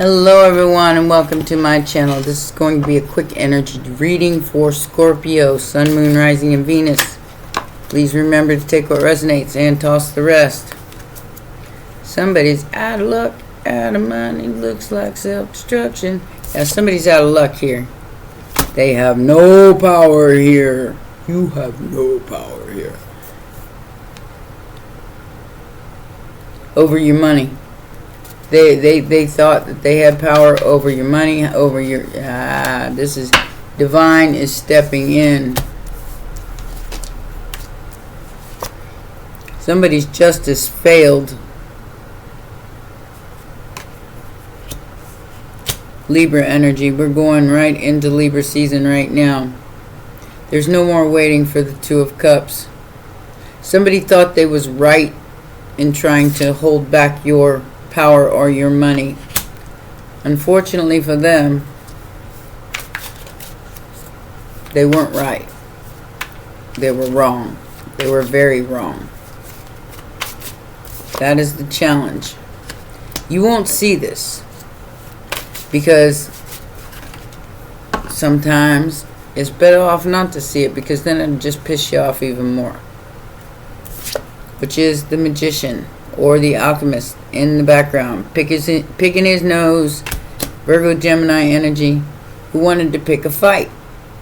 Hello everyone and welcome to my channel. This is going to be a quick energy reading for Scorpio, Sun, Moon, Rising, and Venus. Please remember to take what resonates and toss the rest. Somebody's out of luck, out of money, looks like self-destruction. Yeah, somebody's out of luck here. They have no power here. You have no power here. Over your money. They thought that they had power over your money, over your... this is... Divine is stepping in. Somebody's justice failed. Libra energy. We're going right into Libra season right now. There's no more waiting for the Two of Cups. Somebody thought they was right in trying to hold back your power or your money. Unfortunately for them, they weren't right. They were wrong. They were very wrong. That is the challenge. You won't see this because sometimes it's better off not to see it, because then it'll just piss you off even more. Which is the Magician or the Alchemist in the background, picking his nose. Virgo, Gemini energy, who wanted to pick a fight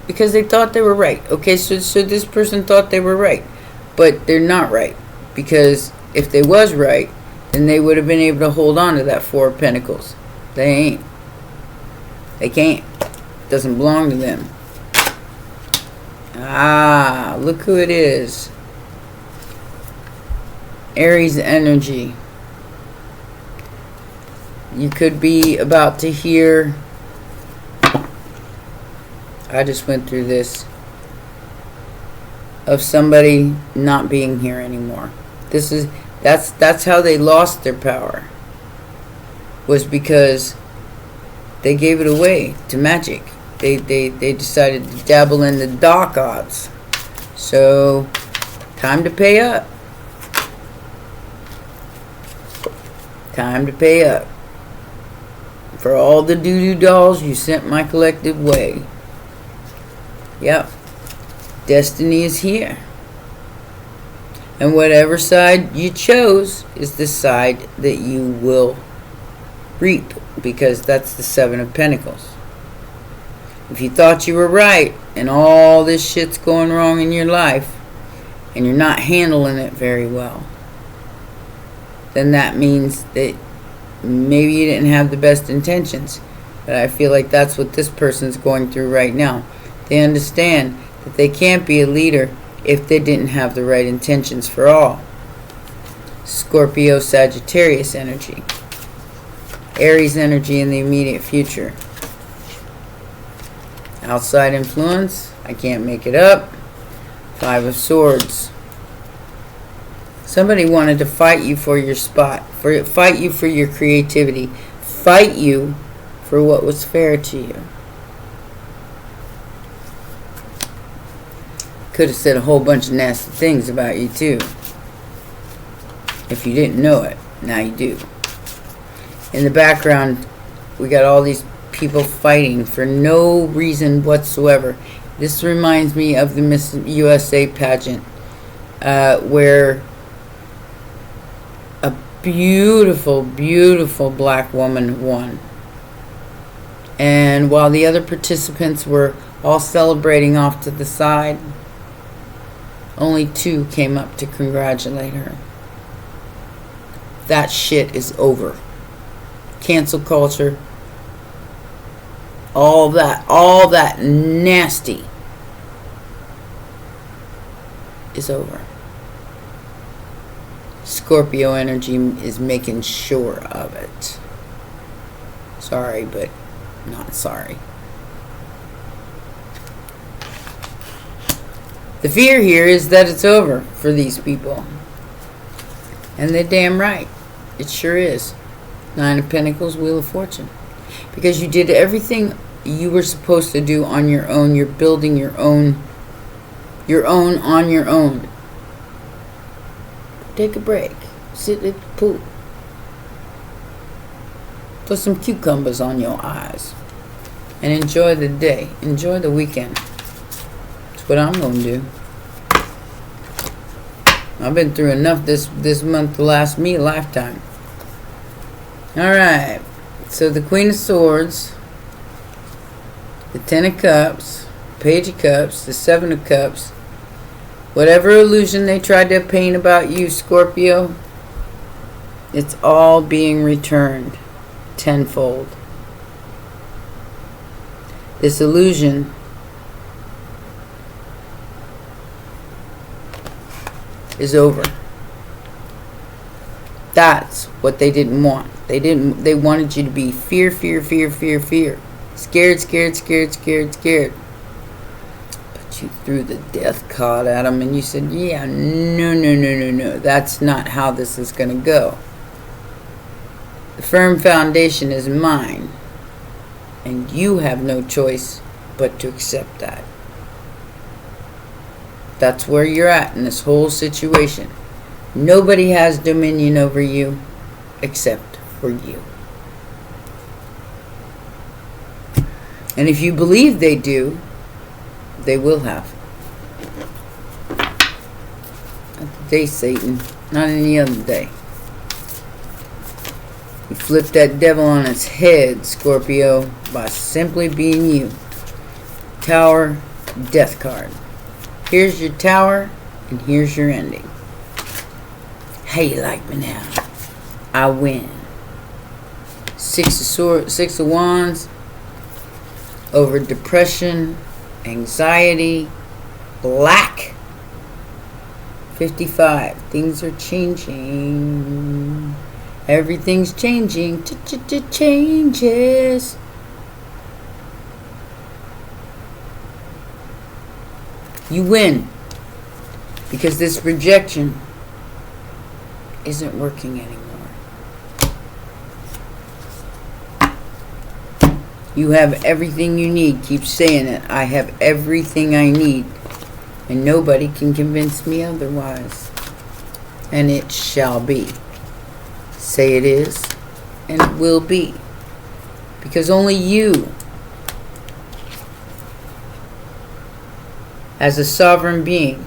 because they thought they were right. Okay, so this person thought they were right, but they're not right, because if they was right, then they would have been able to hold on to that Four of Pentacles. They ain't. They can't. It doesn't belong to them. Look who it is. Aries energy. You could be about to hear... I just went through this. Of somebody not being here anymore. That's how they lost their power. Was because they gave it away to magic. They decided to dabble in the dark arts. So, time to pay up. Time to pay up for all the doo-doo dolls you sent my collective way. Yep. Destiny is here. And whatever side you chose is the side that you will reap, because that's the Seven of Pentacles. If you thought you were right and all this shit's going wrong in your life and you're not handling it very well, then that means that maybe you didn't have the best intentions. But I feel like that's what this person's going through right now. They understand that they can't be a leader if they didn't have the right intentions for all. Scorpio, Sagittarius energy. Aries energy in the immediate future. Outside influence. I can't make it up. Five of Swords. Somebody wanted to fight you for your spot, fight you for your creativity, fight you for what was fair to you. Could have said a whole bunch of nasty things about you too. If you didn't know it, now you do. In the background, we got all these people fighting for no reason whatsoever. This reminds me of the Miss USA pageant, where a beautiful, beautiful black woman won. And while the other participants were all celebrating off to the side, only two came up to congratulate her. That shit is over. Cancel culture. All that nasty is over. Scorpio energy is making sure of it. Sorry, but not sorry. The fear here is that it's over for these people. And they're damn right. It sure is. Nine of Pentacles, Wheel of Fortune. Because you did everything you were supposed to do on your own. You're building your own on your own. Take a break. Sit at the pool. Put some cucumbers on your eyes. And enjoy the day. Enjoy the weekend. That's what I'm going to do. I've been through enough this month to last me a lifetime. Alright. So the Queen of Swords, the Ten of Cups, Page of Cups, the Seven of Cups. Whatever illusion they tried to paint about you, Scorpio, it's all being returned tenfold. This illusion is over. That's what they didn't want. They wanted you to be fear. Scared. But you threw the death card at them and you said, yeah, no. That's not how this is going to go. The firm foundation is mine. And you have no choice but to accept that. That's where you're at in this whole situation. Nobody has dominion over you except for you. And if you believe they do, they will have. Not today, Satan. Not any other day. You flip that devil on its head, Scorpio, by simply being you. Tower, death card. Here's your tower, and here's your ending. How you like me now? I win. Six of Wands. Over depression, anxiety, black. 55. Things are changing. Everything's changing. Changes. You win. Because this rejection isn't working anymore. You have everything you need. Keep saying it. I have everything I need. And nobody can convince me otherwise. And it shall be. Say it is, and it will be. Because only you, as a sovereign being,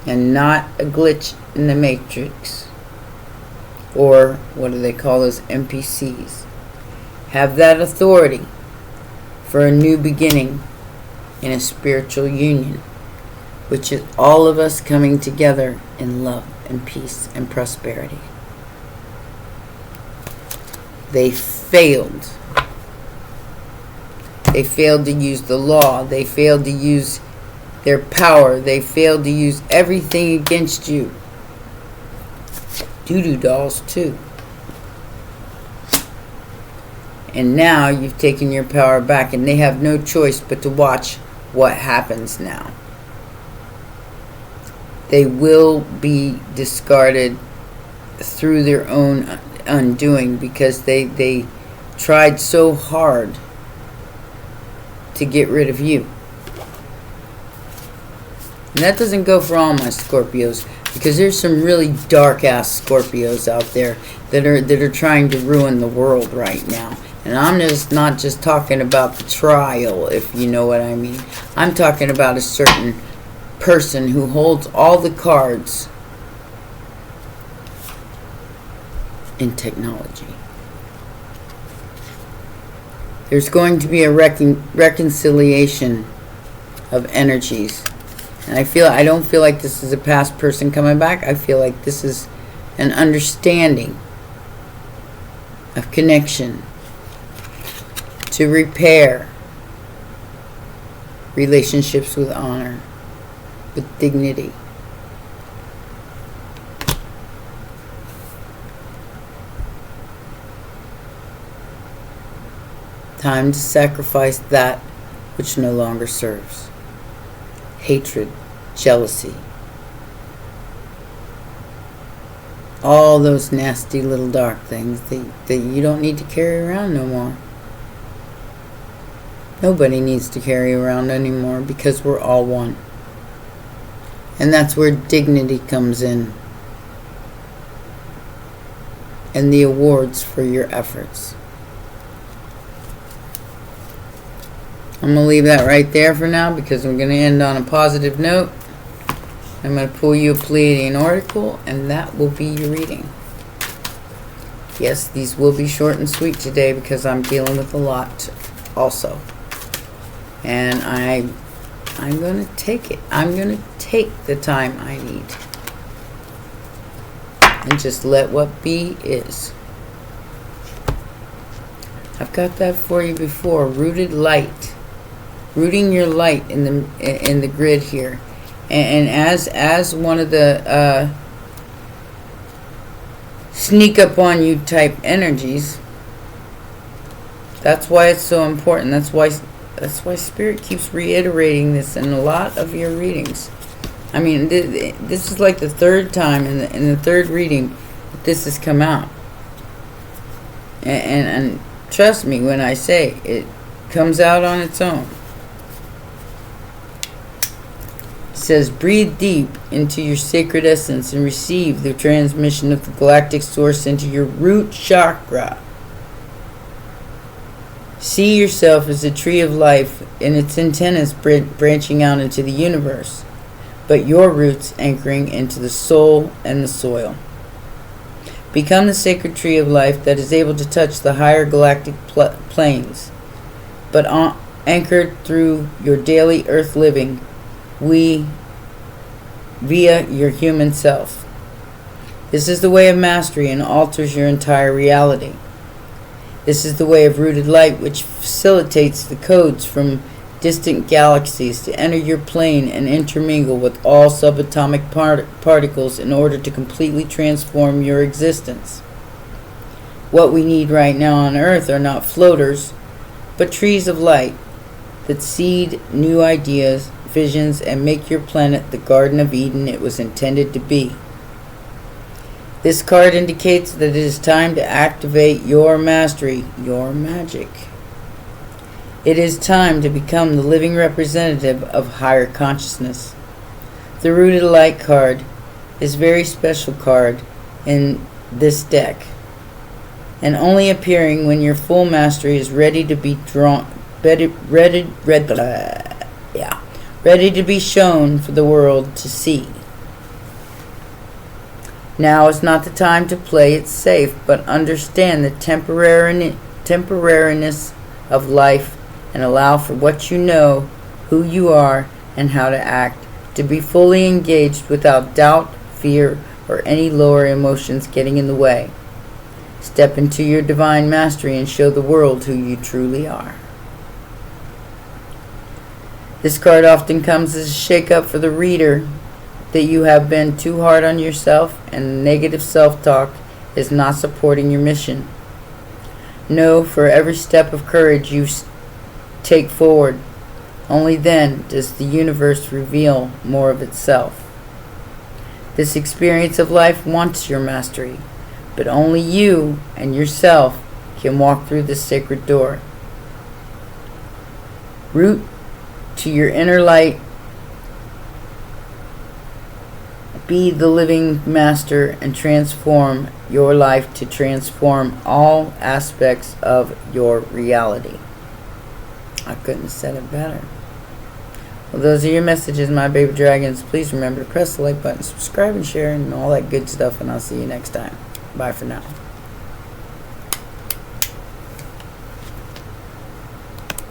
and not a glitch in the matrix, or what do they call those NPCs, have that authority for a new beginning in a spiritual union, which is all of us coming together in love and peace and prosperity. They failed. They failed to use the law. They failed to use their power. They failed to use everything against you. Doo-doo dolls too. And now you've taken your power back, and they have no choice but to watch what happens now. They will be discarded through their own undoing, because they tried so hard to get rid of you. And that doesn't go for all my Scorpios, because there's some really dark ass Scorpios out there that are trying to ruin the world right now. And I'm just not just talking about the trial, if you know what I mean. I'm talking about a certain person who holds all the cards in technology. There's going to be a reconciliation of energies. And I don't feel like this is a past person coming back. I feel like this is an understanding of connection to repair relationships with honor, with dignity. Time to sacrifice that which no longer serves. Hatred, jealousy, all those nasty little dark things that you don't need to carry around no more. Nobody needs to carry around anymore, because we're all one. And that's where dignity comes in. And the awards for your efforts. I'm going to leave that right there for now because I'm going to end on a positive note. I'm going to pull you a Pleiadian oracle, and that will be your reading. Yes, these will be short and sweet today because I'm dealing with a lot also. And I'm going to take it. I'm going to take the time I need. And just let what be is. I've got that for you before. Rooted light. Rooting your light in the grid here, and as one of the sneak up on you type energies. That's why it's so important. That's why Spirit keeps reiterating this in a lot of your readings. I mean, this is like the third time in the third reading that this has come out, and trust me when I say it comes out on its own. Says, breathe deep into your sacred essence and receive the transmission of the galactic source into your root chakra. See yourself as a tree of life and its antennas branching out into the universe, but your roots anchoring into the soul and the soil. Become the sacred tree of life that is able to touch the higher galactic planes, but anchored through your daily earth living via your human self. This is the way of mastery and alters your entire reality. This is the way of rooted light, which facilitates the codes from distant galaxies to enter your plane and intermingle with all subatomic particles in order to completely transform your existence. What we need right now on Earth are not floaters, but trees of light that seed new ideas, visions, and make your planet the Garden of Eden it was intended to be. This card indicates that it is time to activate your mastery, your magic. It is time to become the living representative of higher consciousness. The Rooted Light card is a very special card in this deck, and only appearing when your full mastery is ready to be ready to be shown for the world to see. Now is not the time to play it safe, but understand the temporariness of life and allow for what you know, who you are, and how to act, to be fully engaged without doubt, fear, or any lower emotions getting in the way. Step into your divine mastery and show the world who you truly are. This card often comes as a shake-up for the reader that you have been too hard on yourself and negative self-talk is not supporting your mission. Know for every step of courage you take forward, only then does the universe reveal more of itself. This experience of life wants your mastery, but only you and yourself can walk through this sacred door. Root to your inner light. Be the living master and transform your life to transform all aspects of your reality. I couldn't have said it better. Well, those are your messages, my baby dragons. Please remember to press the like button, subscribe and share, and all that good stuff, and I'll see you next time. Bye for now.